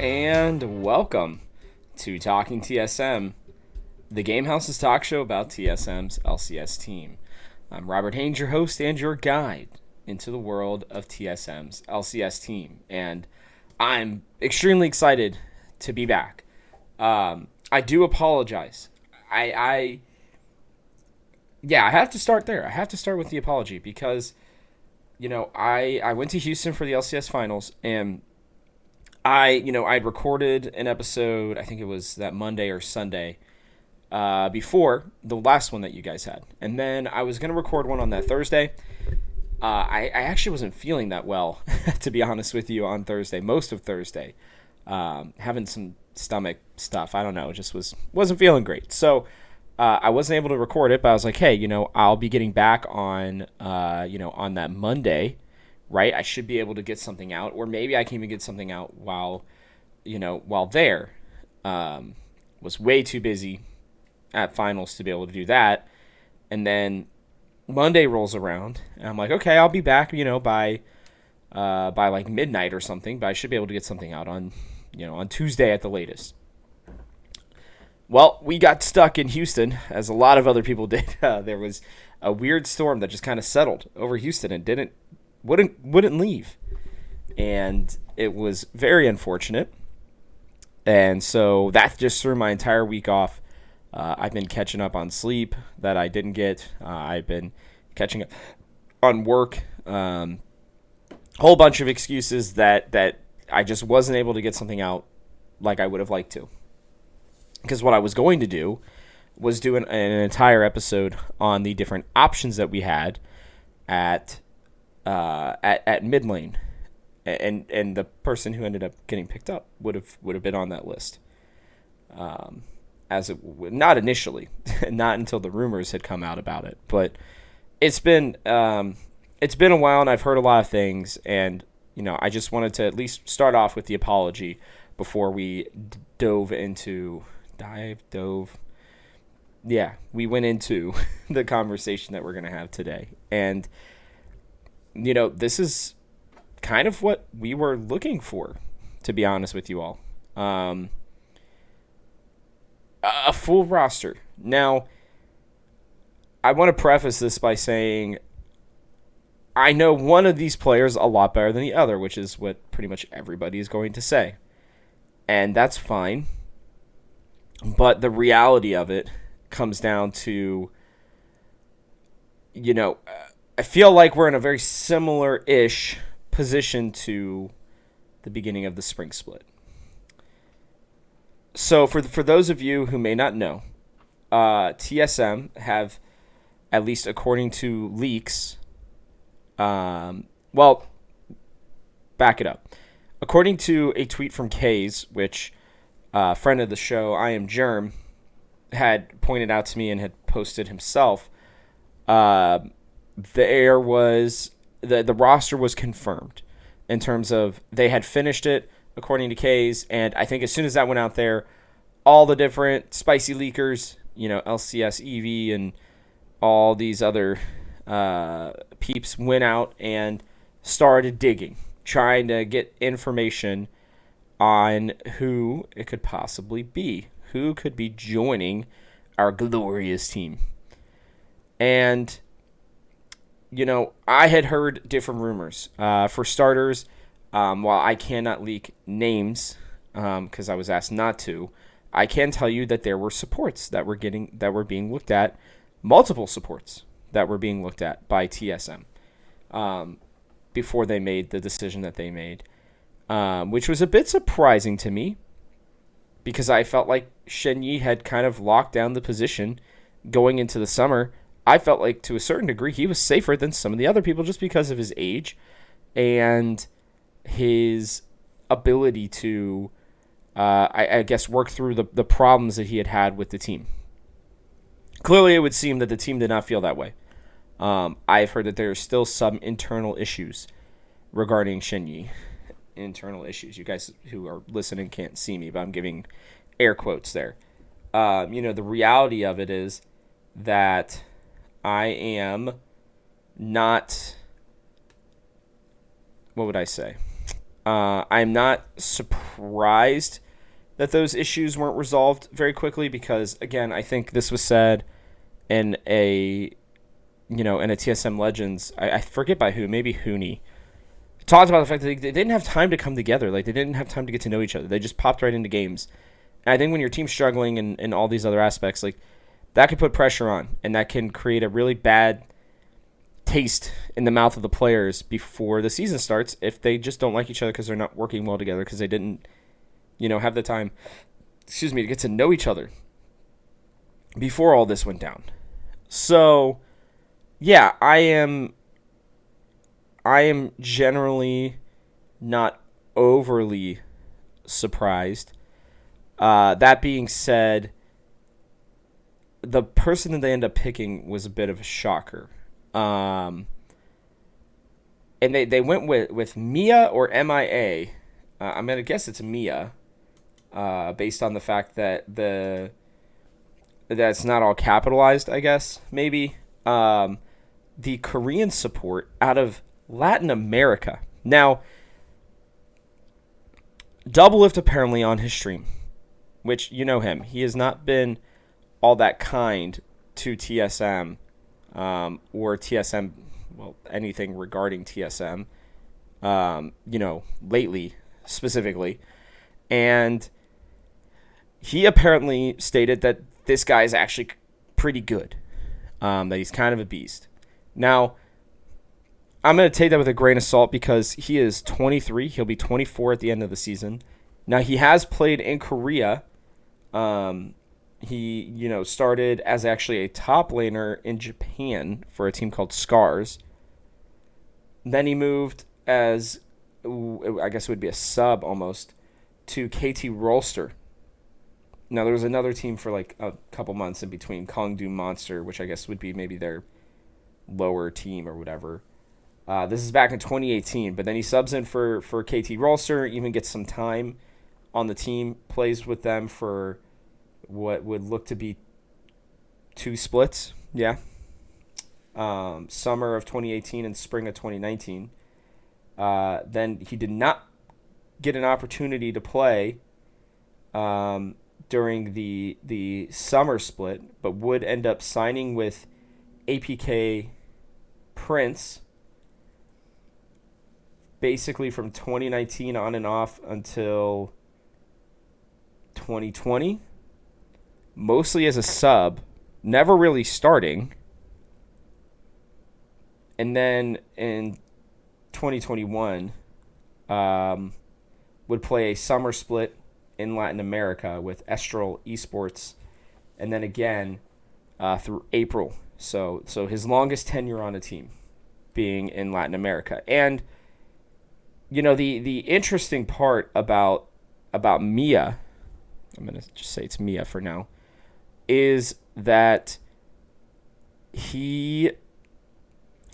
and welcome to Talking TSM, the Game House's talk show about TSM's LCS team. I'm Robert Haynes, your host and your guide into the world of TSM's LCS team, and I'm extremely excited to be back. I do apologize. I have to start there. I have to start with the apology because, I went to Houston for the LCS finals, and I'd recorded an episode, I think it was that Monday or Sunday, before the last one that you guys had. And then I was going to record one on that Thursday. I actually wasn't feeling that well, to be honest with you, on Thursday, most of Thursday. Having some stomach stuff. I don't know. It just wasn't feeling great. So I wasn't able to record it, but I was like, hey, I'll be getting back on, on that Monday, right? I should be able to get something out, or maybe I can even get something out while there. Was way too busy at finals to be able to do that. And then Monday rolls around, and I'm like, okay, I'll be back, by like midnight or something, but I should be able to get something out on Tuesday at the latest. Well, we got stuck in Houston, as a lot of other people did. There was a weird storm that just kind of settled over Houston and wouldn't leave, and it was very unfortunate. And so that just threw my entire week off. I've been catching up on sleep that I didn't get. I've been catching up on work. Whole bunch of excuses that I just wasn't able to get something out like I would have liked to. Because what I was going to do was do an entire episode on the different options that we had at mid lane, and the person who ended up getting picked up would have been on that list. Not initially, not until the rumors had come out about it, but it's been a while, and I've heard a lot of things, and I just wanted to at least start off with the apology before we we went into the conversation that we're going to have today. And this is kind of what we were looking for, to be honest with you all. A full roster. Now, I want to preface this by saying I know one of these players a lot better than the other, which is what pretty much everybody is going to say. And that's fine. But the reality of it comes down to, I feel like we're in a very similar-ish position to the beginning of the spring split. So for those of you who may not know, TSM have, at least according to leaks, back it up. According to a tweet from Kays, which friend of the show, I Am Germ, had pointed out to me and had posted himself, the roster was confirmed in terms of they had finished it, according to Kays, and I think as soon as that went out there, all the different spicy leakers, LCS EV and all these other peeps went out and started digging, trying to get information on who it could possibly be, who could be joining our glorious team. And, I had heard different rumors. For starters, while I cannot leak names because I was asked not to, I can tell you that there were supports that were being looked at, multiple supports that were being looked at by TSM before they made the decision that they made. Which was a bit surprising to me because I felt like Shen Yi had kind of locked down the position going into the summer. I felt like to a certain degree he was safer than some of the other people just because of his age and his ability to, I guess, work through the problems that he had with the team. Clearly, it would seem that the team did not feel that way. I've heard that there are still some internal issues regarding Shen Yi. Internal issues. You guys who are listening can't see me, but I'm giving air quotes there. The reality of it is that I am not, what would I say? I'm not surprised that those issues weren't resolved very quickly because, again, I think this was said in a TSM Legends. I forget by who, maybe Hooney talked about the fact that they didn't have time to come together. Like they didn't have time to get to know each other. They just popped right into games. And I think when your team's struggling in all these other aspects, like that could put pressure on, and that can create a really bad taste in the mouth of the players before the season starts if they just don't like each other because they're not working well together because they didn't, have the time, to get to know each other before all this went down. So, yeah, I am generally not overly surprised. That being said, the person that they end up picking was a bit of a shocker. And they went with Mia or MIA. I'm gonna guess it's Mia, based on the fact that that's not all capitalized. I guess maybe the Korean support out of Latin America. Now, Doublelift apparently on his stream, which you know him. He has not been all that kind to TSM or TSM, well, anything regarding TSM, lately specifically. And he apparently stated that this guy is actually pretty good, that he's kind of a beast. Now, I'm going to take that with a grain of salt because he is 23. He'll be 24 at the end of the season. Now, he has played in Korea. He, started as actually a top laner in Japan for a team called Scars. Then he moved as, I guess it would be a sub almost, to KT Rolster. Now, there was another team for like a couple months in between, Kongdu Monster, which I guess would be maybe their lower team or whatever. This is back in 2018, but then he subs in for KT Rolster, even gets some time on the team, plays with them for what would look to be 2 splits. Yeah. Summer of 2018 and spring of 2019. Then he did not get an opportunity to play during the summer split, but would end up signing with APK Prince basically from 2019 on and off until 2020, mostly as a sub, never really starting. And then in 2021, would play a summer split in Latin America with Estral Esports, and then again through April. So his longest tenure on a team being in Latin America. And the interesting part about Mia, I'm going to just say it's Mia for now, is that he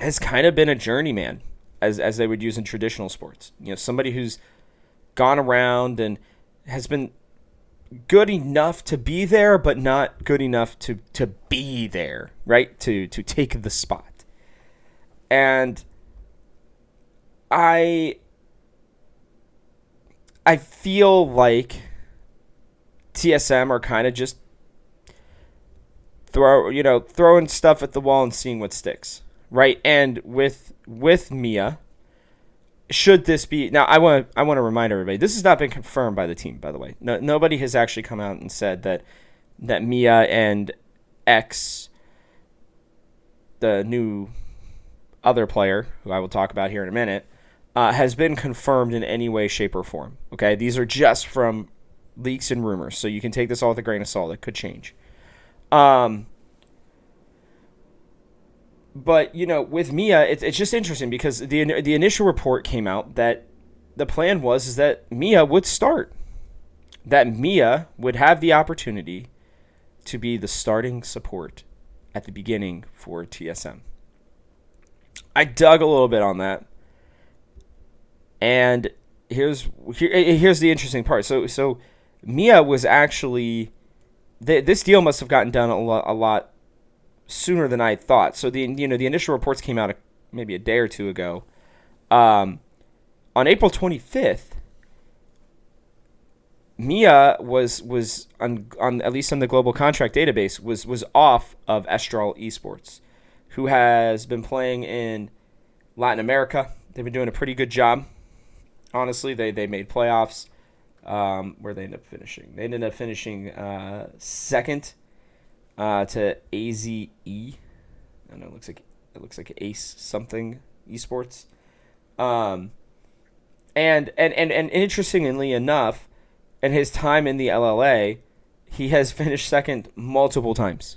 has kind of been a journeyman, as they would use in traditional sports. Somebody who's gone around and has been good enough to be there, but not good enough to be there, right? To take the spot. And I feel like TSM are kind of just throwing stuff at the wall and seeing what sticks, right? And with Mia, should this be now? I want to remind everybody, this has not been confirmed by the team, by the way. No, nobody has actually come out and said that Mia and X, the new other player who I will talk about here in a minute, has been confirmed in any way, shape, or form. Okay, these are just from leaks and rumors, so you can take this all with a grain of salt. It could change. But with Mia, it's just interesting because the initial report came out that the plan was that Mia would start, that Mia would have the opportunity to be the starting support at the beginning for TSM. I dug a little bit on that, and here's the interesting part. So Mia was actually, this deal must have gotten done a lot sooner than I thought. So the initial reports came out maybe a day or two ago, on On April 25th, Mia was on at least on the global contract database was off of Estral Esports, who has been playing in Latin America. They've been doing a pretty good job. Honestly, they made playoffs. Where they end up finishing? They ended up finishing second to AZE. I don't know. It looks like Ace something Esports. And interestingly enough, in his time in the LLA, he has finished second multiple times.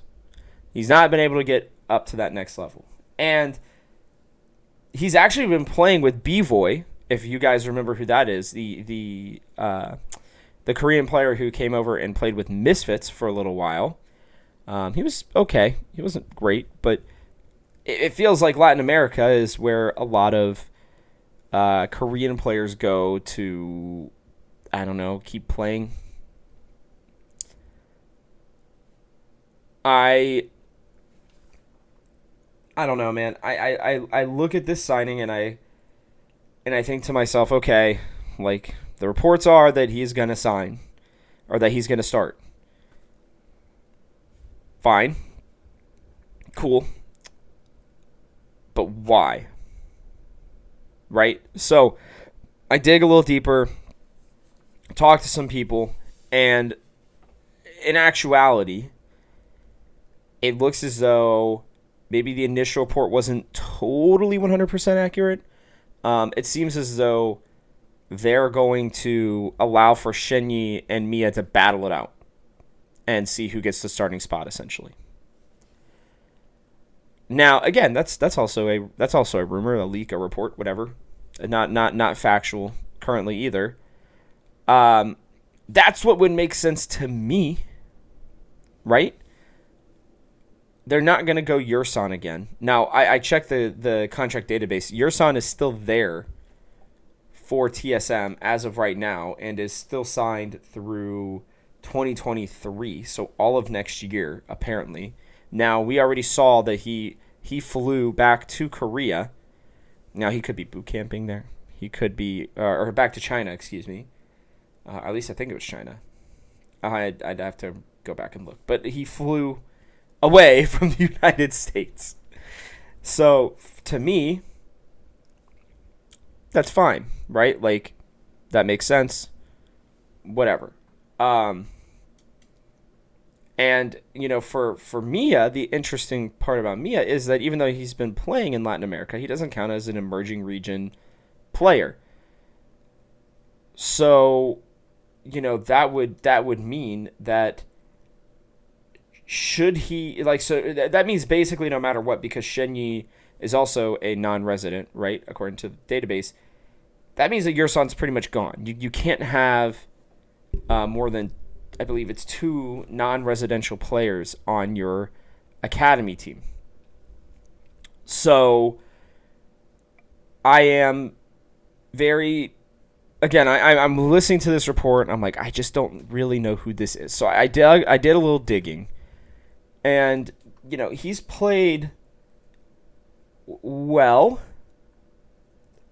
He's not been able to get up to that next level. And he's actually been playing with B-Voy, if you guys remember who that is, the Korean player who came over and played with Misfits for a little while. He was okay. He wasn't great, but it feels like Latin America is where a lot of Korean players go to, I don't know, keep playing. I don't know, man. I look at this signing and I think to myself, okay, like the reports are that he's gonna sign or that he's gonna start. Fine. Cool. But why? Right? So I dig a little deeper, talk to some people, and in actuality, it looks as though maybe the initial report wasn't totally 100% accurate. It seems as though they're going to allow for Shenyi and Mia to battle it out and see who gets the starting spot, essentially. Now, again, that's also a rumor, a leak, a report, whatever. Not factual currently either. That's what would make sense to me, right? They're not going to go Yurson again. Now, I checked the contract database. Yurson is still there for TSM as of right now and is still signed through 2023, so all of next year, apparently. Now, we already saw that he flew back to Korea. Now, he could be boot camping there. He could be, or back to China, excuse me. At least I think it was China. I'd have to go back and look. But he flew away from the United States. So, to me, that's fine, right? Like, that makes sense. Whatever. And, you know, for Mia, the interesting part about Mia is that even though he's been playing in Latin America, he doesn't count as an emerging region player. So, you know, that would mean that should he, like, so that means basically no matter what, because Shenyi is also a non-resident, right, according to the database, that means that Yurson's pretty much gone. You can't have more than, I believe it's 2 non-residential players on your academy team. So I am very, again, I'm listening to this report and I'm like, I just don't really know who this is. So I did a little digging, and you know, he's played well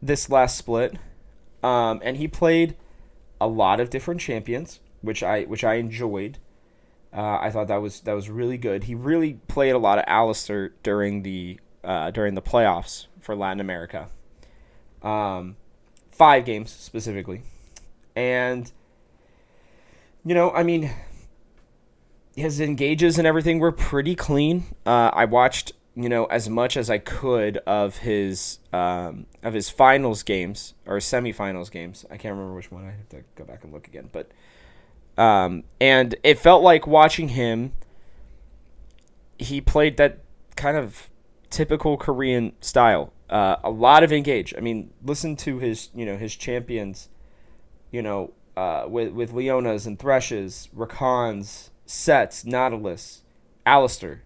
this last split, and he played a lot of different champions, which I enjoyed. I thought that was really good. He really played a lot of Alistair during the playoffs for Latin America. 5 games specifically. And, you know, I mean, his engages and everything were pretty clean. I watched, you know, as much as I could of his finals games or semifinals games. I can't remember which one. I have to go back and look again. But and it felt like watching him, he played that kind of typical Korean style. A lot of engage. I mean, listen to his champions, with Leonas and Threshes, Rakans, Sets, Nautilus, Alistair.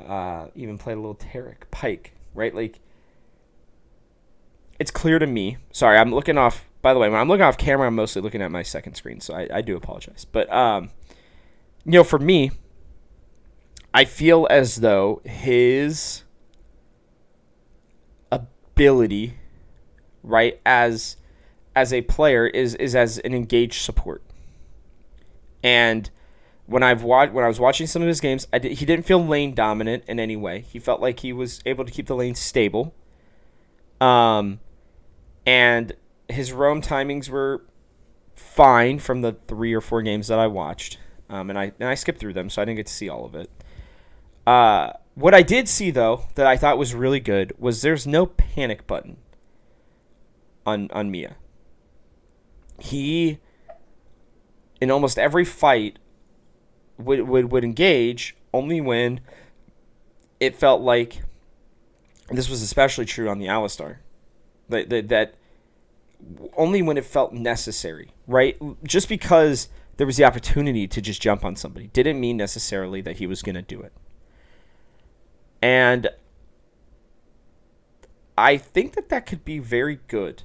Even played a little Tarek, Pike, right? Like, it's clear to me. Sorry, I'm looking off. By the way, when I'm looking off camera, I'm mostly looking at my second screen, so I do apologize. But, for me, I feel as though his ability right, as a player is as an engaged support. And when I was watching some of his games, he didn't feel lane dominant in any way. He felt like he was able to keep the lane stable. Um, and his roam timings were fine from the 3 or 4 games that I watched. And I skipped through them, so I didn't get to see all of it. What I did see though that I thought was really good was there's no panic button on Mia. He in almost every fight would engage only when it felt like, and this was especially true on the Alistar, that only when it felt necessary, right? Just because there was the opportunity to just jump on somebody didn't mean necessarily that he was going to do it. And I think that could be very good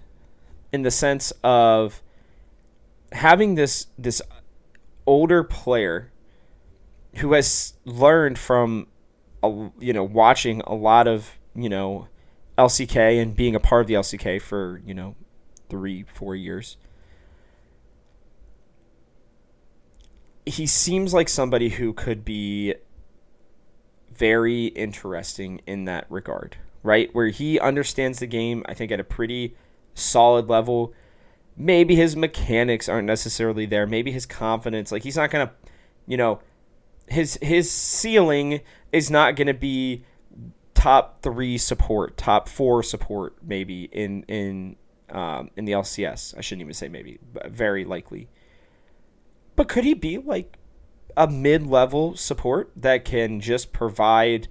in the sense of having this older player who has learned from watching a lot of LCK and being a part of the LCK for 3-4 years. He seems like somebody who could be very interesting in that regard, right? Where he understands the game, I think, at a pretty solid level. Maybe his mechanics aren't necessarily there. Maybe his confidence, like he's not gonna, his ceiling is not gonna be top 3 support, top 4 support, maybe in the LCS. I shouldn't even say maybe, but very likely. But could he be like a mid-level support that can just provide,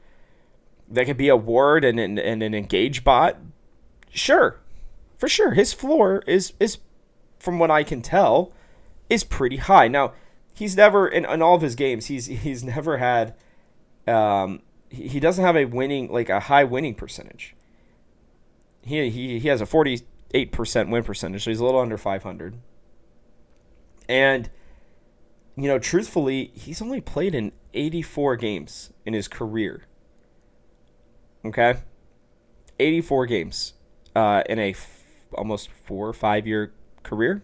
that can be a ward and an engage bot? Sure, for sure. His floor is from what I can tell, is pretty high. Now, he's never in all of his games. He's never had. He doesn't have a high winning percentage. He has a 48% win percentage, so he's a little under 500. And truthfully, he's only played in 84 games in his career. Okay, 84 games in a almost 4 or 5 year career.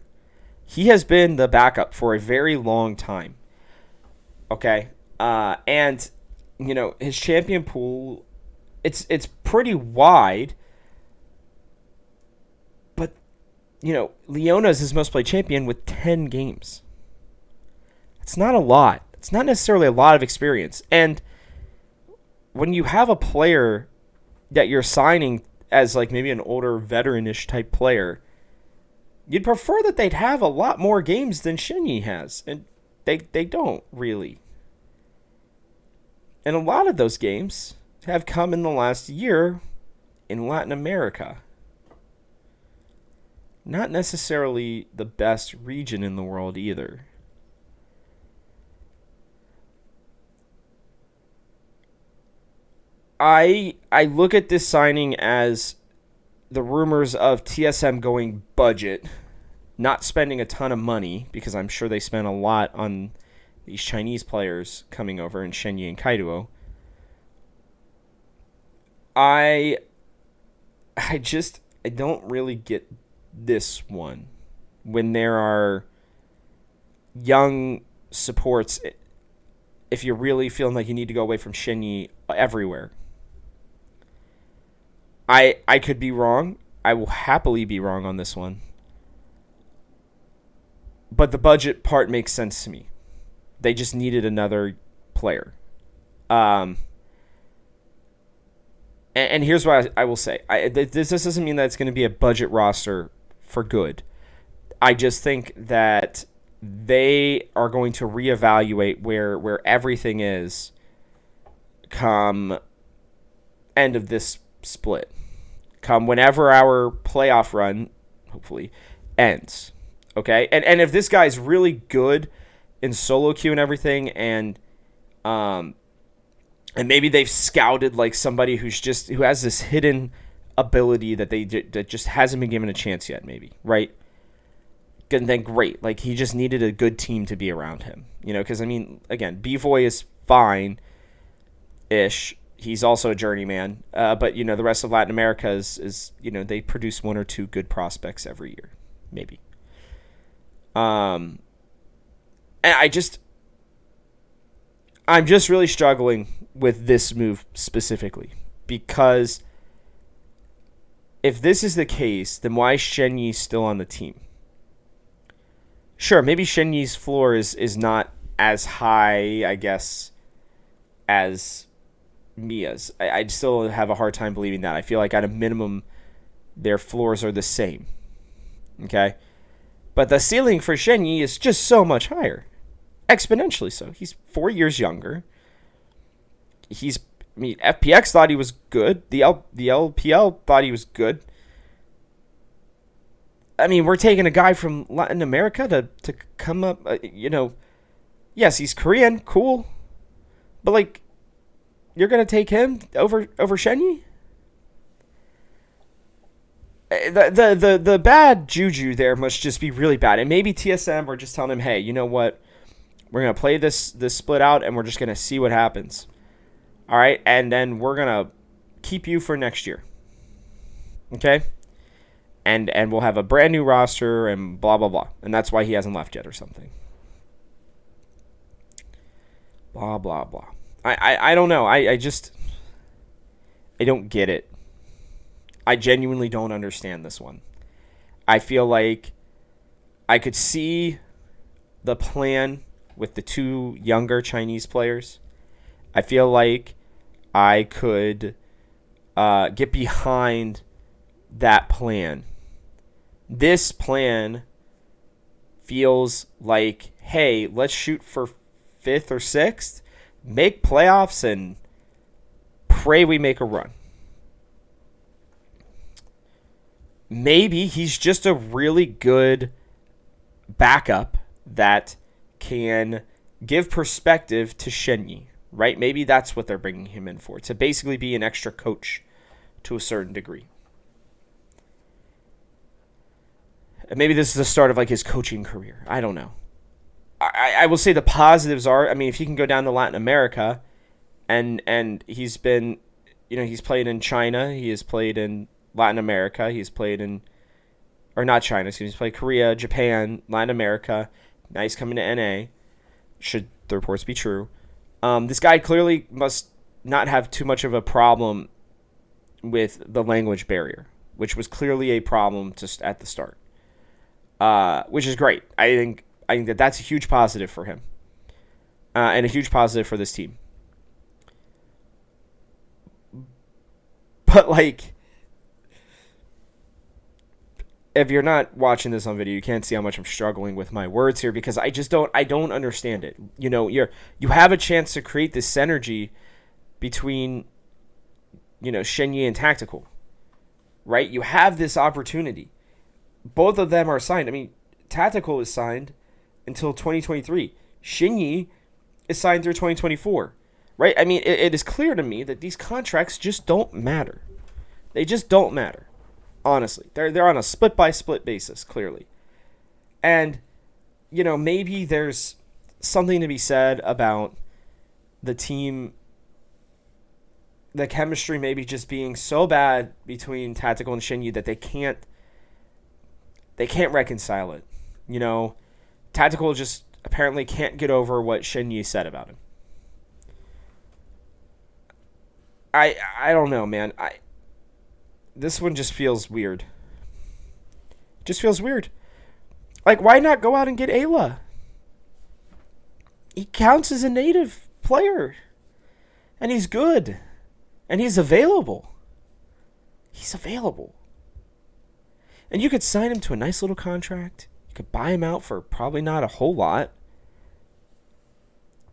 He has been the backup for a very long time. Okay, and his champion pool, it's pretty wide. But Leona is his most played champion with 10 games. It's not a lot. It's not necessarily a lot of experience. And when you have a player that you're signing as like maybe an older veteranish type player, you'd prefer that they'd have a lot more games than Shinyi has. And they don't really. And a lot of those games have come in the last year in Latin America. Not necessarily the best region in the world either. I look at this signing as the rumors of TSM going budget, not spending a ton of money, because I'm sure they spent a lot on these Chinese players coming over in Shenyi and Kaido. I don't really get this one when there are young supports. If you're really feeling like you need to go away from Shenyi everywhere. I could be wrong. I will happily be wrong on this one. But the budget part makes sense to me. They just needed another player. And here's what I will say. This doesn't mean that it's going to be a budget roster for good. I just think that they are going to reevaluate where everything is come end of this split. Come whenever our playoff run, hopefully, ends. Okay? And if this guy's really good in solo queue and everything, and maybe they've scouted like somebody who has this hidden ability that just hasn't been given a chance yet, maybe, right? And then great. Like, he just needed a good team to be around him. Because, again, B-Voy is fine-ish, he's also a journeyman. But the rest of Latin America is they produce one or two good prospects every year, maybe. Um, and I'm just really struggling with this move specifically because if this is the case, then why is Shenyi still on the team? Sure, maybe Shenyi's floor is not as high, I guess, as Mia's. I still have a hard time believing that. I feel like at a minimum, their floors are the same. Okay? But the ceiling for Shenyi is just so much higher. Exponentially so. He's 4 years younger. FPX thought he was good. The LPL thought he was good. I mean, we're taking a guy from Latin America to come up, yes, he's Korean, cool. But like you're going to take him over Shenyi? The bad juju there must just be really bad. And maybe TSM were just telling him, "Hey, you know what? We're going to play this split out and we're just going to see what happens." All right? And then we're going to keep you for next year. Okay? And we'll have a brand new roster and blah blah blah. And that's why he hasn't left yet or something. Blah blah blah. I don't know. I don't get it. I genuinely don't understand this one. I feel like I could see the plan with the two younger Chinese players. I feel like I could get behind that plan. This plan feels like, hey, let's shoot for 5th or 6th, make playoffs, and pray we make a run. Maybe he's just a really good backup that can give perspective to Shenyi, right? Maybe that's what they're bringing him in for, to basically be an extra coach to a certain degree. And maybe this is the start of like his coaching career. I don't know. I will say the positives are, I mean, if he can go down to Latin America and he's been, he's played in China, he has played in Latin America, he's played in, or not China, excuse me, he's played Korea, Japan, Latin America. Now he's coming to NA, should the reports be true. This guy clearly must not have too much of a problem with the language barrier, which was clearly a problem just at the start. Which is great. I think that's a huge positive for him, and a huge positive for this team. But like, if you're not watching this on video, you can't see how much I'm struggling with my words here because I don't understand it. You have a chance to create this synergy between, Shenyi and Tactical, right? You have this opportunity. Both of them are signed. I mean, Tactical is signed until 2023. Shenyi is signed through 2024, right? I mean, it is clear to me that these contracts just don't matter. They just don't matter. Honestly, they're on a split-by-split basis, clearly. And, maybe there's something to be said about the team, the chemistry maybe just being so bad between Tactical and Shenyi that they can't reconcile it. Tactical just apparently can't get over what Shenyi said about him. I don't know, man. This one just feels weird. Just feels weird. Like, why not go out and get Ayla? He counts as a native player. And he's good. And he's available. He's available. And you could sign him to a nice little contract. You could buy him out for probably not a whole lot.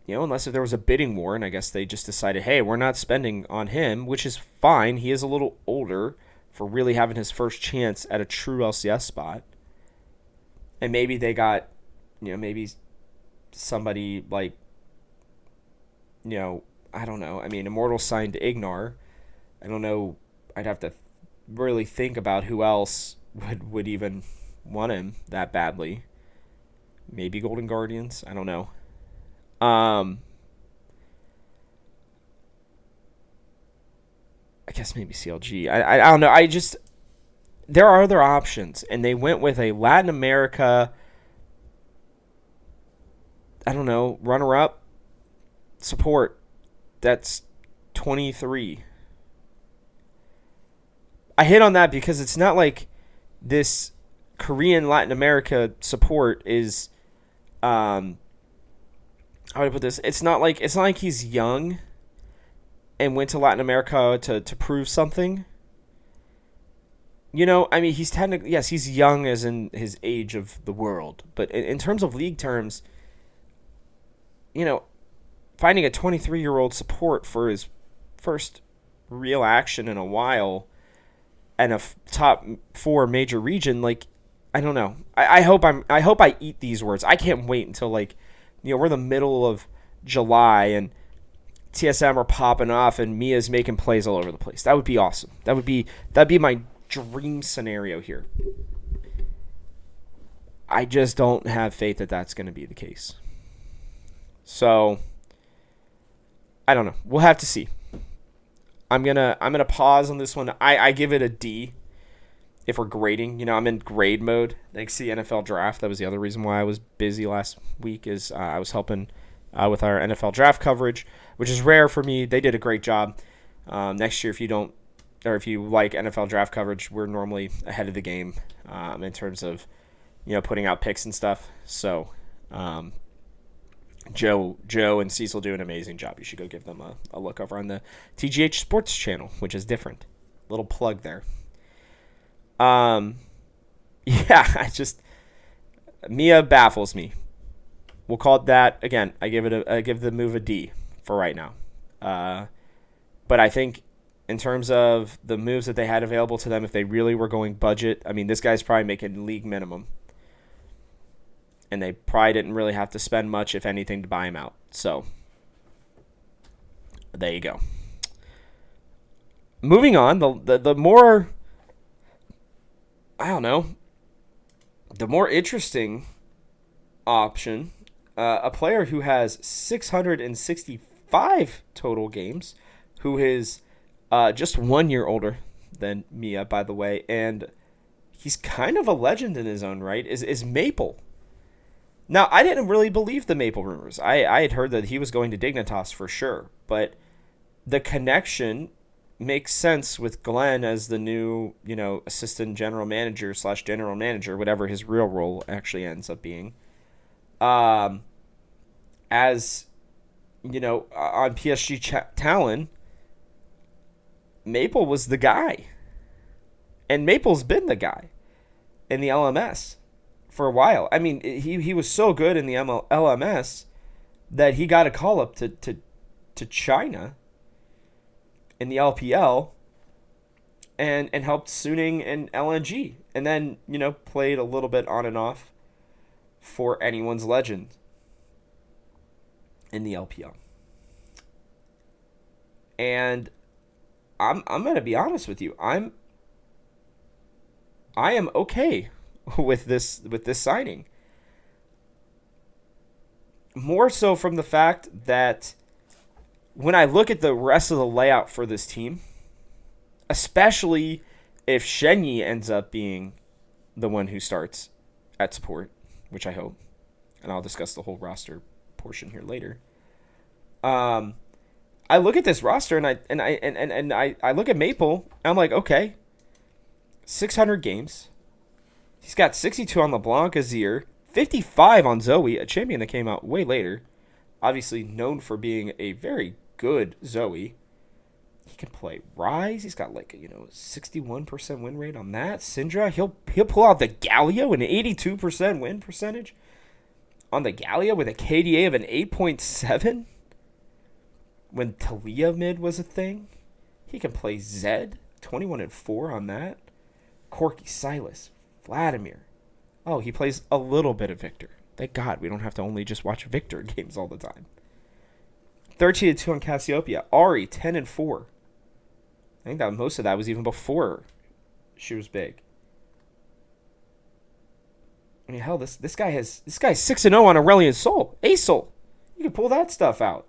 Unless if there was a bidding war, and I guess they just decided, hey, we're not spending on him, which is fine. He is a little older for really having his first chance at a true LCS spot. And maybe they got, maybe somebody like, I don't know. I mean, Immortal signed Ignar. I don't know. I'd have to really think about who else would even want him that badly. Maybe Golden Guardians. I don't know. guess maybe CLG. I don't know. There are other options, and they went with a Latin America, I don't know, runner up support that's 23. I hit on that because it's not like this Korean Latin America support is how do I put this? It's not like he's young and went to Latin America to prove something. I mean, he's technically, yes, he's young as in his age of the world, but in terms of league terms, you know, finding a 23-year-old support for his first real action in a while and a top four major region, like, I don't know. I hope I eat these words. I can't wait until, like, we're in the middle of July and TSM are popping off and Mia's making plays all over the place. That would be awesome. That'd be my dream scenario here. I just don't have faith that that's going to be the case. So I don't know. We'll have to see. I'm gonna pause on this one. I give it a D if we're grading. I'm in grade mode. Thanks to the NFL draft. That was the other reason why I was busy last week is I was helping with our NFL draft coverage, which is rare for me. They did a great job. Next year, if you like NFL draft coverage, we're normally ahead of the game in terms of putting out picks and stuff. So Joe and Cecil do an amazing job. You should go give them a look over on the TGH Sports channel, which is different. Little plug there. Yeah, Mia baffles me. We'll call it that. Again, I give the move a D for right now. But I think in terms of the moves that they had available to them, if they really were going budget, I mean, this guy's probably making league minimum. And they probably didn't really have to spend much, if anything, to buy him out. So, there you go. Moving on, the more, I don't know, the more interesting option, a player who has 665 total games, who is just 1 year older than Mia, by the way, and he's kind of a legend in his own right, is Maple. Now, I didn't really believe the Maple rumors. I had heard that he was going to Dignitas for sure, but the connection makes sense with Glenn as the new, assistant general manager / general manager, whatever his real role actually ends up being. On PSG Talon, Maple was the guy. And Maple's been the guy in the LMS for a while. I mean, he was so good in the LMS that he got a call up to China in the LPL and helped Suning and LNG. And then, played a little bit on and off for anyone's legend in the LPL. And I'm going to be honest with you. I am okay with this signing. More so from the fact that when I look at the rest of the layout for this team, especially if Shenyi ends up being the one who starts at support, which I hope, and I'll discuss the whole roster portion here later. I look at this roster and I look at Maple and I'm like, okay, 600 games. He's got 62 on LeBlanc Azir, 55 on Zoe, a champion that came out way later. Obviously known for being a very good Zoe. He can play Rise. He's got 61% win rate on that. Syndra, he'll pull out the Galio, an 82% win percentage on the Galio with a KDA of an 8.7. When Talia mid was a thing, he can play Zed, 21-4 on that. Corky Silas, Vladimir. Oh, he plays a little bit of Victor. Thank God we don't have to only just watch Victor games all the time. 13-2 on Cassiopeia. Ari, 10-4. I think that most of that was even before she was big. I mean, hell, this guy's 6-0 on Aurelion Sol. Soul. You can pull that stuff out.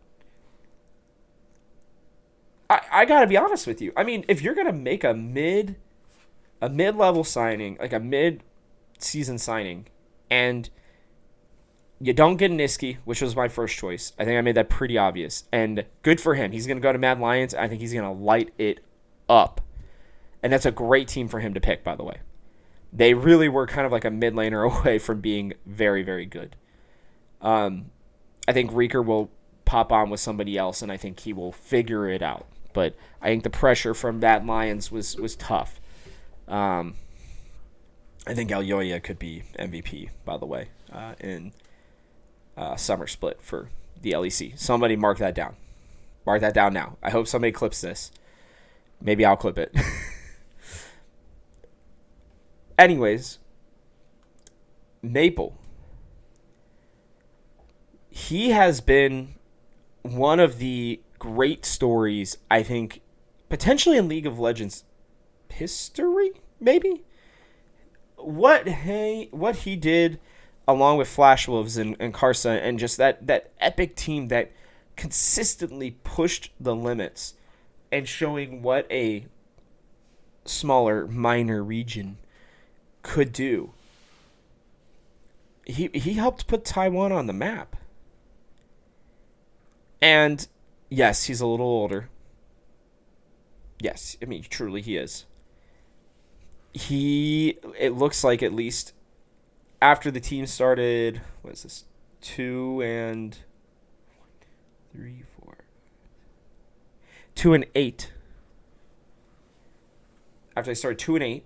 I gotta be honest with you. I mean, if you're gonna make a mid level signing, like a mid season signing, and you don't get Niski, which was my first choice. I think I made that pretty obvious. And good for him. He's gonna go to Mad Lions. I think he's gonna light it up. And that's a great team for him to pick, by the way. They really were kind of like a mid laner away from being very, very good. I think Reeker will pop on with somebody else, and I think he will figure it out. But I think the pressure from that Lions was tough. I think Alyoya could be MVP, by the way, in summer split for the LEC. Somebody mark that down. Mark that down now. I hope somebody clips this. Maybe I'll clip it. Anyways, Maple. He has been one of the great stories, I think, potentially in League of Legends history, maybe? What he did along with Flash Wolves and Karsa and just that epic team that consistently pushed the limits and showing what a smaller, minor region could do. He helped put Taiwan on the map. And yes, he's a little older. Yes, I mean, truly he is. It looks like at least after the team started, what is this? 2 and 3, 4. 2 and 8. After they started 2 and 8,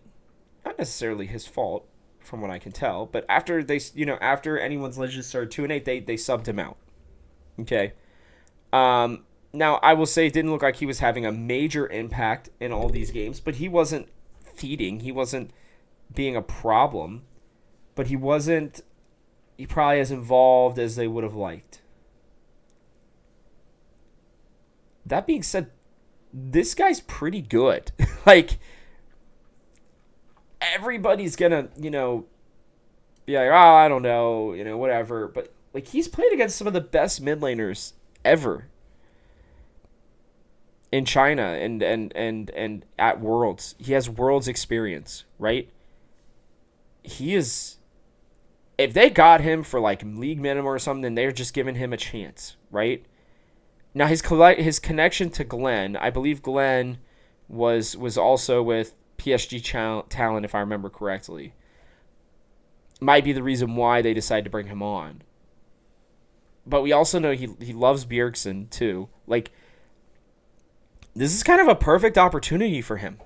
not necessarily his fault from what I can tell, but after after anyone's legends started 2 and 8, they subbed him out. Okay. Now I will say it didn't look like he was having a major impact in all these games, but he wasn't feeding, he wasn't being a problem, but he probably as involved as they would have liked. That being said, this guy's pretty good. Like, everybody's gonna, be like, oh, I don't know, whatever. But, like, he's played against some of the best mid laners ever in China and at Worlds. He has Worlds experience, right? He is... If they got him for, like, league minimum or something, they're just giving him a chance, right? Now, his connection to Glenn, I believe Glenn was also with PSG Talent, if I remember correctly, might be the reason why they decided to bring him on. But we also know he loves Bjergsen, too. Like, this is kind of a perfect opportunity for him.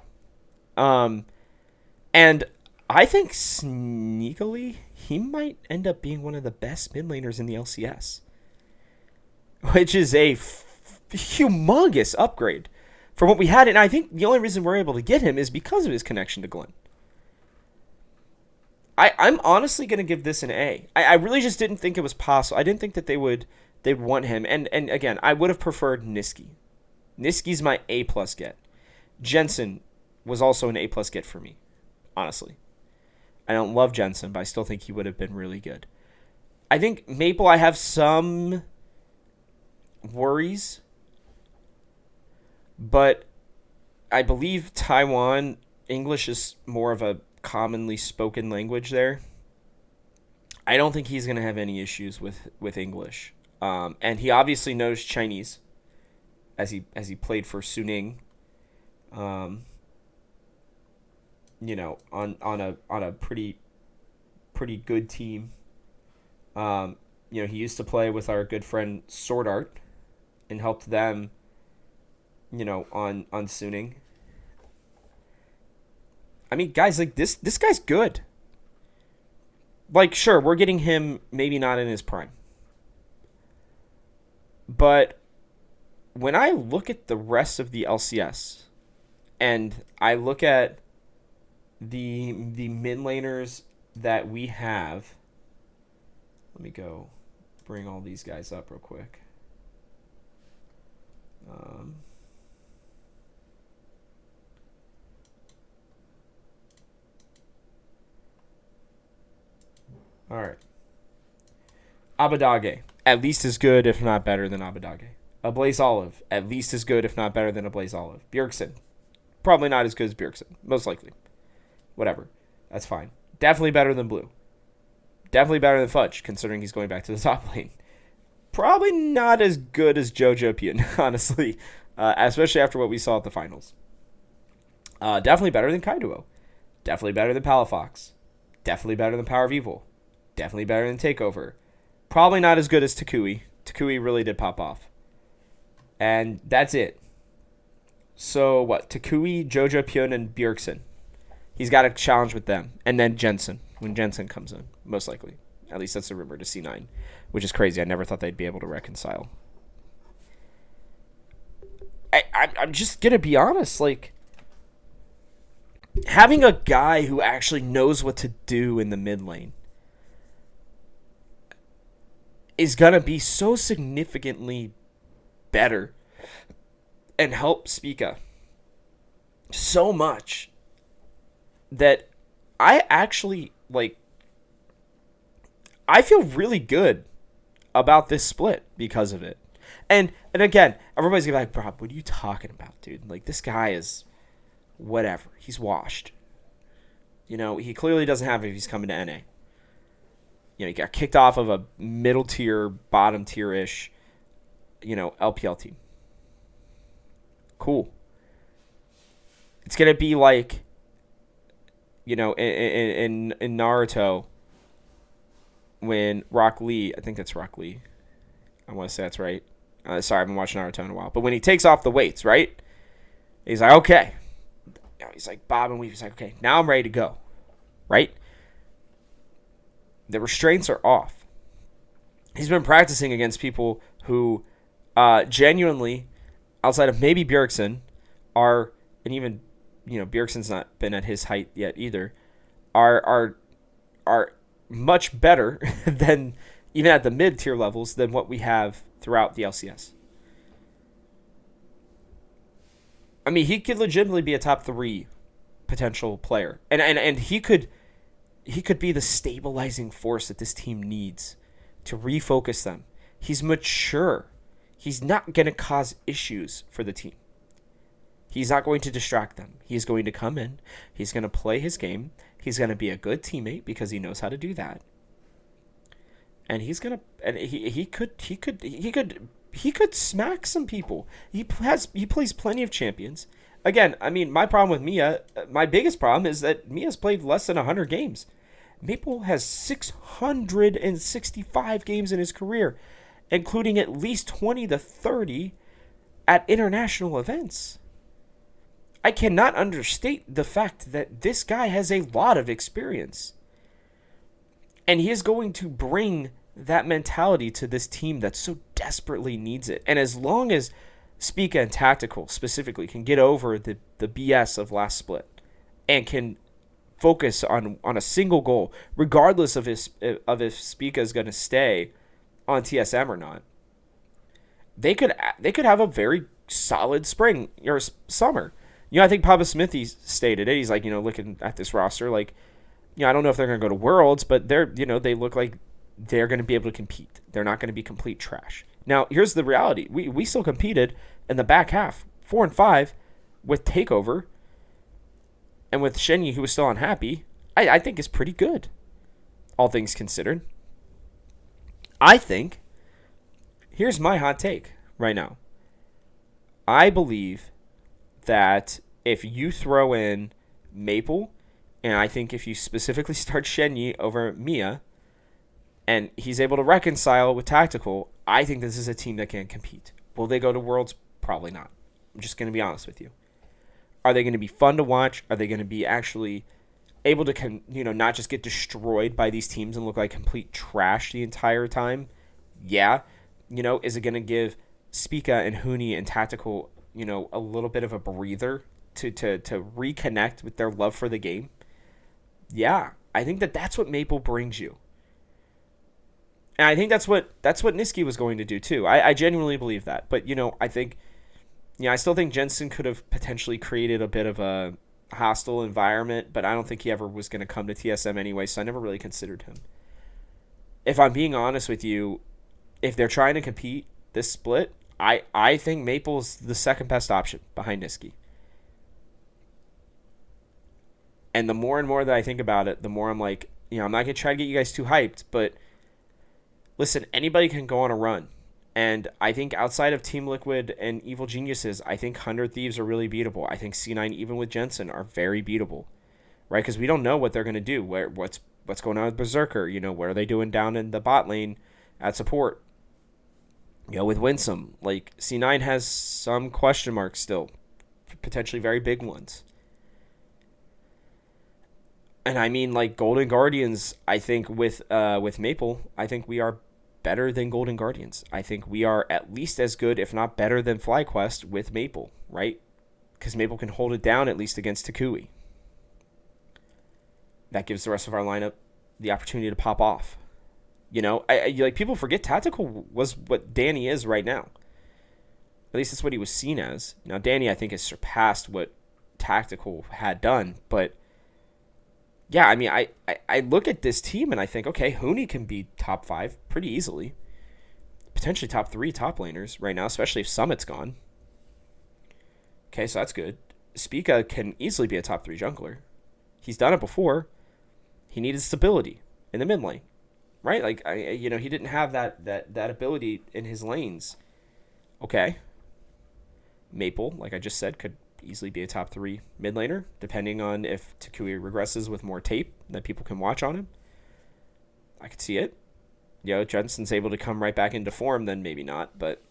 And I think sneakily, he might end up being one of the best mid laners in the LCS. Which is a humongous upgrade from what we had. And I think the only reason we're able to get him is because of his connection to Glenn. I'm honestly going to give this an A. I really just didn't think it was possible. I didn't think that they'd want him. And again, I would have preferred Niski. Niski's my A+ get. Jensen was also an A+ get for me, honestly. I don't love Jensen, but I still think he would have been really good. I think Maple, I have some worries, but I believe Taiwan English is more of a commonly spoken language there. I don't think he's going to have any issues with English, and he obviously knows Chinese, as he played for Suning. On a pretty good team. He used to play with our good friend Sword Art and helped them, on Suning. I mean, guys, like, this guy's good. Like, sure, we're getting him maybe not in his prime. But when I look at the rest of the LCS and I look at the mid laners that we have, let me go bring all these guys up real quick. All right. Abadage. At least as good, if not better than Abadage. A Blaze Olive, at least as good, if not better than a Blaze Olive. Bjergsen, probably not as good as Bjergsen, most likely. Whatever, that's fine. Definitely better than Blue. Definitely better than Fudge, considering he's going back to the top lane. Probably not as good as JoJo Pion, honestly, especially after what we saw at the finals. Definitely better than Kaido. Definitely better than Palafox. Definitely better than Power of Evil. Definitely better than Takeover. Probably not as good as Takui. Takui really did pop off. And that's it. So what? Takui, Jojo Pion, and Bjergsen. He's got a challenge with them. And then Jensen, when Jensen comes in, most likely. At least that's the rumor to C9, which is crazy. I never thought they'd be able to reconcile. I'm just going to be honest. Like, having a guy who actually knows what to do in the mid lane is going to be so significantly better and help Spica so much that I actually, like, I feel really good about this split because of it. And again, everybody's going to be like, Rob, what are you talking about, dude? Like, this guy is whatever. He's washed. You know, he clearly doesn't have it if he's coming to NA. You know, he got kicked off of a middle tier, bottom tier-ish, you know, LPL team. Cool. It's going to be like, you know, in Naruto, when Rock Lee, I think that's Rock Lee. I want to say that's right. Sorry, I haven't watched Naruto in a while. But when he takes off the weights, right? He's like, okay. He's like, Bob and Weave. He's like, okay, now I'm ready to go. Right? The restraints are off. He's been practicing against people who genuinely, outside of maybe Bjergsen, are, and even, you know, Bjergsen's not been at his height yet either, are much better than, even at the mid-tier levels, than what we have throughout the LCS. I mean, he could legitimately be a top 3 potential player. And he could be the stabilizing force that this team needs to refocus them. He's mature. He's not going to cause issues for the team. He's not going to distract them. He's going to come in. He's going to play his game. He's going to be a good teammate because he knows how to do that. And he's going to, and he could smack some people. He plays plenty of champions. Again, I mean, my problem with Mia, my biggest problem is that Mia's played less than 100 games. Maple has 665 games in his career, including at least 20 to 30 at international events. I cannot understate the fact that this guy has a lot of experience. And he is going to bring that mentality to this team that so desperately needs it. And as long as Spica and Tactical specifically can get over the BS of last split and can focus on a single goal, regardless of if Spica is going to stay on TSM or not, they could have a very solid spring or summer. You know, I think Papa Smithy stated it. He's like, you know, looking at this roster, like, you know, I don't know if they're going to go to Worlds, but they're, you know, they look like they're going to be able to compete. They're not going to be complete trash. Now, here's the reality. We still competed in the back half, 4 and 5, with Takeover, and with Shenyi, who was still unhappy. I think is pretty good, all things considered. I think, here's my hot take right now. I believe that if you throw in Maple, and I think if you specifically start Shenyi over Mia, and he's able to reconcile with Tactical, I think this is a team that can compete. Will they go to Worlds? Probably not. I'm just going to be honest with you. Are they going to be fun to watch? Are they going to be actually able to, not just get destroyed by these teams and look like complete trash the entire time? Yeah. Is it going to give Spica and Huni and Tactical, a little bit of a breather to reconnect with their love for the game? Yeah. I think that's what Maple brings you. And I think that's what Niski was going to do too. I genuinely believe that. But, I think, I still think Jensen could have potentially created a bit of a hostile environment, but I don't think he ever was going to come to TSM anyway, so I never really considered him. If I'm being honest with you, if they're trying to compete this split, I think Maple's the second best option behind Niski. And the more and more that I think about it, the more I'm like, I'm not gonna try to get you guys too hyped, but listen, anybody can go on a run. And I think outside of Team Liquid and Evil Geniuses, I think 100 Thieves are really beatable. I think C9, even with Jensen, are very beatable, right? Because we don't know what they're going to do. What's going on with Berserker? What are they doing down in the bot lane at support? With Winsome. Like, C9 has some question marks still, potentially very big ones. And I mean, like, Golden Guardians, I think with Maple, I think we are better than Golden Guardians. I think we are at least as good, if not better, than FlyQuest with Maple, right? Because Maple can hold it down at least against Takui. That gives the rest of our lineup the opportunity to pop off. Like, people forget Tactical was what Danny is right now. At least that's what he was seen as. Now, Danny, I think, has surpassed what Tactical had done, but yeah, I mean, I look at this team and I think, okay, Huni can be top 5 pretty easily. Potentially top 3 top laners right now, especially if Summit's gone. Okay, so that's good. Spica can easily be a top 3 jungler. He's done it before. He needed stability in the mid lane, right? Like, he didn't have that ability in his lanes. Okay. Maple, like I just said, could easily be a top 3 mid laner, depending on if Takui regresses with more tape that people can watch on him. I could see it. Jensen's able to come right back into form, then maybe not. But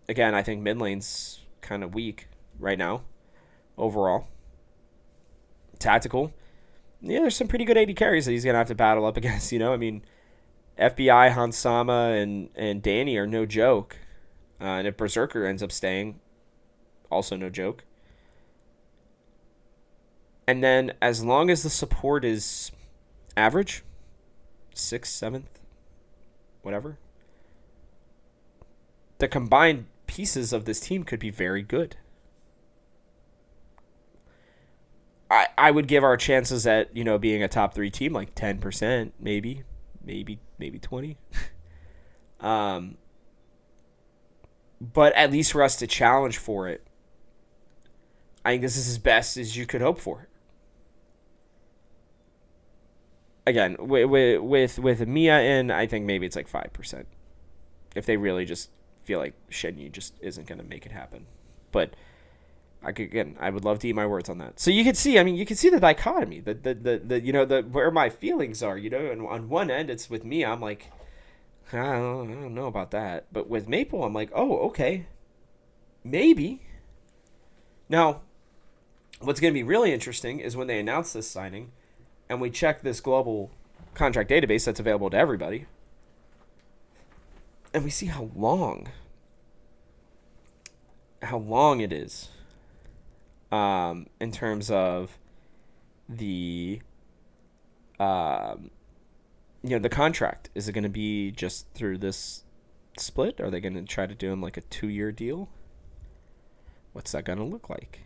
again, I think mid lane's kind of weak right now, overall. Tactical, there's some pretty good AD carries that he's going to have to battle up against, I mean, FBI, Hansama, and Danny are no joke. And if Berserker ends up staying, also no joke. And then as long as the support is average, 6th, 7th, whatever, the combined pieces of this team could be very good. I would give our chances at, being a top 3 team like 10%, maybe 20. But at least for us to challenge for it, I think this is as best as you could hope for. Again, with Mia in, I think maybe it's like 5%. If they really just feel like Shenyi just isn't going to make it happen. But I would love to eat my words on that. So you can see, the dichotomy, the where my feelings are, and on one end it's with Mia, I'm like, I don't know about that. But with Maple, I'm like, oh, okay, maybe. Now, what's going to be really interesting is when they announce this signing and we check this global contract database that's available to everybody and we see how long it is in terms of the the contract. Is it going to be just through this split? Are they going to try to do him like a 2-year deal? What's that going to look like?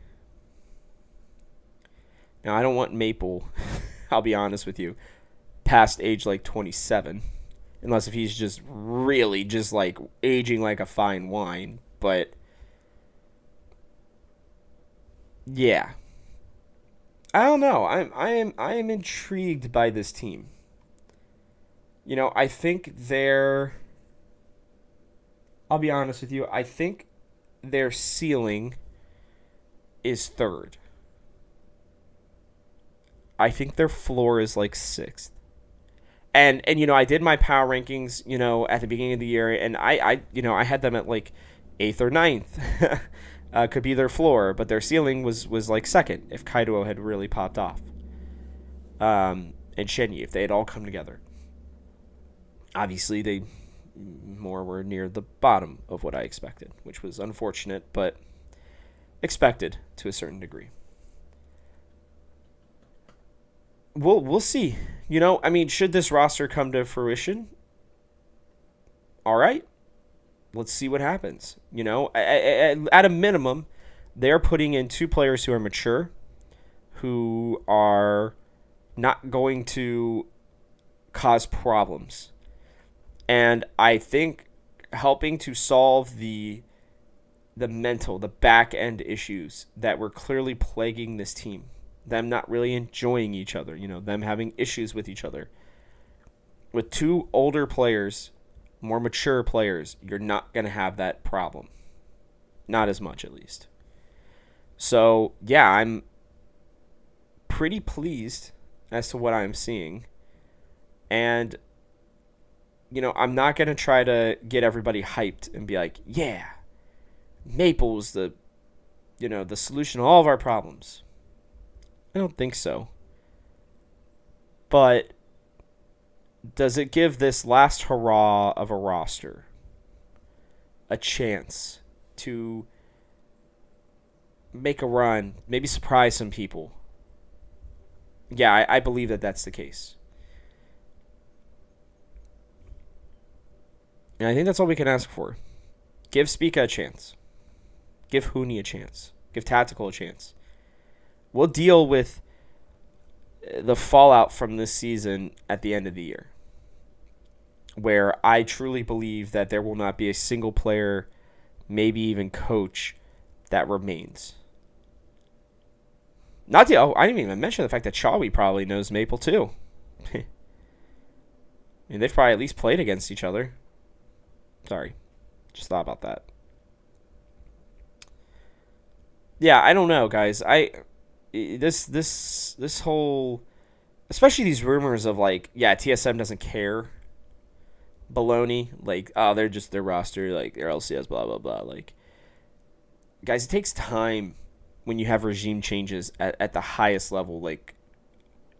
Now, I don't want Maple, I'll be honest with you, past age like 27, unless if he's just really just like aging like a fine wine. But yeah, I don't know. I am intrigued by this team. I think I'll be honest with you, I think their ceiling is 3rd. I think their floor is like 6th. And I did my power rankings, at the beginning of the year, and I had them at like 8th or 9th. Could be their floor, but their ceiling was like 2nd if Kaido had really popped off. And Shenyi, if they had all come together. Obviously, they more were near the bottom of what I expected, which was unfortunate, but expected to a certain degree. We'll see. Should this roster come to fruition, all right, let's see what happens. At a minimum, they're putting in 2 players who are mature, who are not going to cause problems. And I think helping to solve the back end issues that were clearly plaguing this team. Them not really enjoying each other, them having issues with each other. With two older players, more mature players, you're not going to have that problem. Not as much, at least. So, yeah, I'm pretty pleased as to what I'm seeing. And, I'm not going to try to get everybody hyped and be like, yeah, Maple's the solution to all of our problems. I don't think so. But does it give this last hurrah of a roster a chance to make a run, maybe surprise some people? Yeah, I believe that that's the case. And I think that's all we can ask for. Give Spica a chance. Give Hooney a chance. Give Tactical a chance. We'll deal with the fallout from this season at the end of the year, where I truly believe that there will not be a single player, maybe even coach, that remains. I didn't even mention the fact that Chawi probably knows Maple too. I mean, they've probably at least played against each other. Sorry, just thought about that. Yeah, I don't know, guys. This whole, especially these rumors of like, yeah, TSM doesn't care. Baloney, like, oh, they're just their roster, like their LCS, blah blah blah. Like, guys, it takes time when you have regime changes at the highest level, like,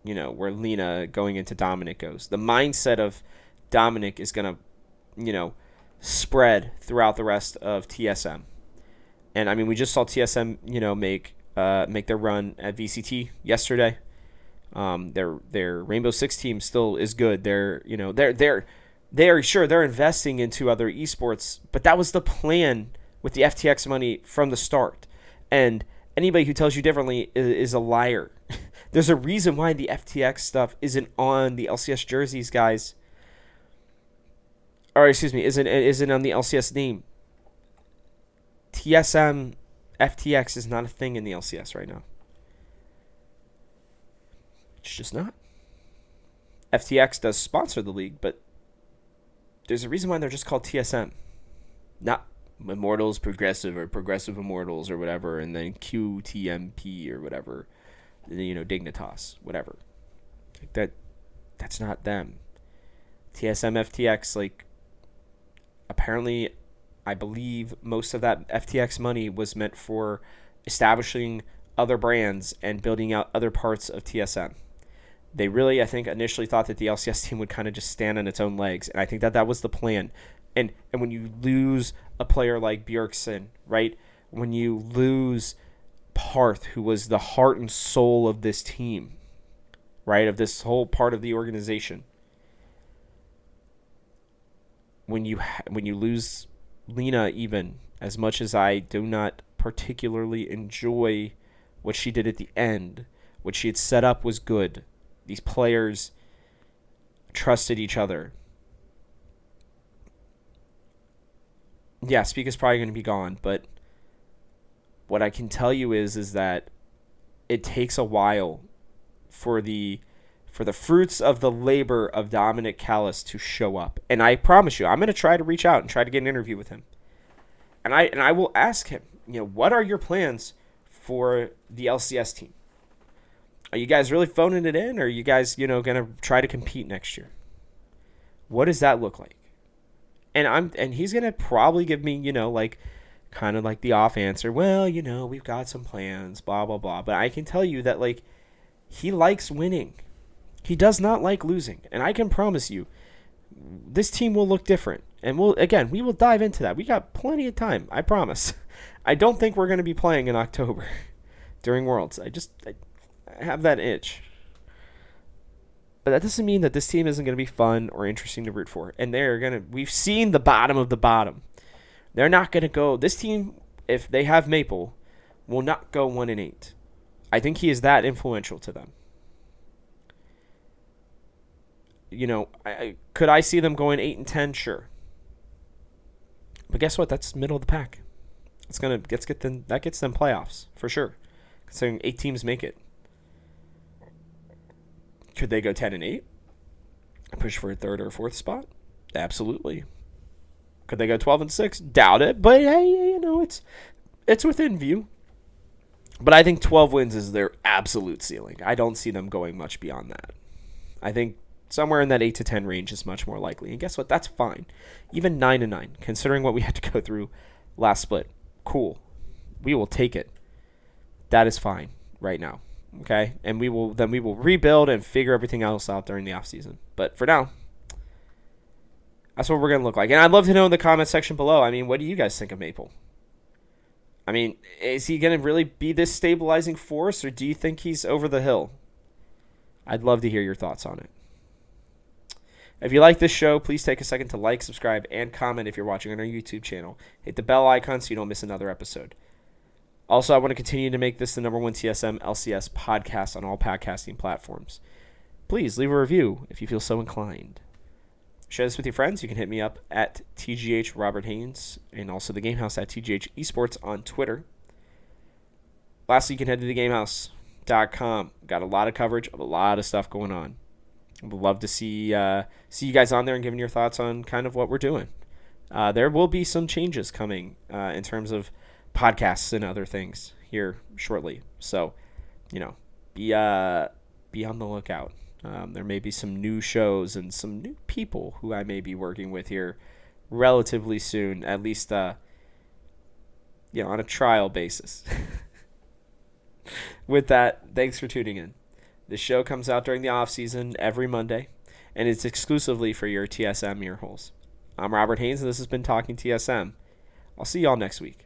where Lena going into Dominic goes. The mindset of Dominic is gonna, spread throughout the rest of TSM. And I mean, we just saw TSM, make their run at VCT yesterday. Their Rainbow Six team still is good. They're investing into other esports, but that was the plan with the FTX money from the start. And anybody who tells you differently is a liar. There's a reason why the FTX stuff isn't on the LCS jerseys, guys. Or excuse me, isn't on the LCS name. TSM FTX is not a thing in the LCS right now. It's just not. FTX does sponsor the league, but there's a reason why they're just called TSM. Not Immortals Progressive or Progressive Immortals or whatever, and then QTMP or whatever. Dignitas, whatever. Like that's not them. TSM FTX, like, apparently, I believe most of that FTX money was meant for establishing other brands and building out other parts of TSM. They really, I think, initially thought that the LCS team would kind of just stand on its own legs, and I think that was the plan. And when you lose a player like Bjergsen, right? When you lose Parth, who was the heart and soul of this team, right? Of this whole part of the organization. When you lose Lena, even as much as I do not particularly enjoy what she did at the end, what she had set up was good. These players trusted each other. Yeah, Speak is probably going to be gone, but what I can tell you is that it takes a while for the fruits of the labor of Dominic Callis to show up. And I promise you, I'm going to try to reach out and try to get an interview with him. And I will ask him, what are your plans for the LCS team? Are you guys really phoning it in, or are you guys, going to try to compete next year? What does that look like? And he's going to probably give me, kind of like the off answer. Well, we've got some plans, blah, blah, blah. But I can tell you that, like, he likes winning. He does not like losing. And I can promise you, this team will look different. And we will dive into that. We got plenty of time, I promise. I don't think we're going to be playing in October during Worlds. I have that itch. But that doesn't mean that this team isn't going to be fun or interesting to root for. And we've seen the bottom of the bottom. They're not going to go, this team, if they have Maple, will not go 1-8. I think he is that influential to them. Could I see them going 8-10? Sure. But guess what? That's middle of the pack. That gets them playoffs for sure. Considering 8 teams make it. Could they go 10-8? Push for a third or fourth spot? Absolutely. Could they go 12-6? Doubt it. But hey, it's within view. But I think 12 wins is their absolute ceiling. I don't see them going much beyond that. I think somewhere in that 8 to 10 range is much more likely. And guess what? That's fine. Even 9-9, considering what we had to go through last split. Cool. We will take it. That is fine right now. Okay? And we will rebuild and figure everything else out during the offseason. But for now, that's what we're going to look like. And I'd love to know in the comment section below, what do you guys think of Maple? Is he going to really be this stabilizing force, or do you think he's over the hill? I'd love to hear your thoughts on it. If you like this show, please take a second to like, subscribe, and comment if you're watching on our YouTube channel. Hit the bell icon so you don't miss another episode. Also, I want to continue to make this the #1 TSM LCS podcast on all podcasting platforms. Please leave a review if you feel so inclined. Share this with your friends. You can hit me up at TGH Robert Haynes and also the Gamehouse at TGH Esports on Twitter. Lastly, you can head to thegamehouse.com. Got a lot of coverage of a lot of stuff going on. Would love to see you guys on there and giving your thoughts on kind of what we're doing. There will be some changes coming in terms of podcasts and other things here shortly. So, be on the lookout. There may be some new shows and some new people who I may be working with here relatively soon, at least on a trial basis. With that, thanks for tuning in. The show comes out during the off season every Monday, and it's exclusively for your TSM ear holes. I'm Robert Haynes, and this has been Talking TSM. I'll see y'all next week.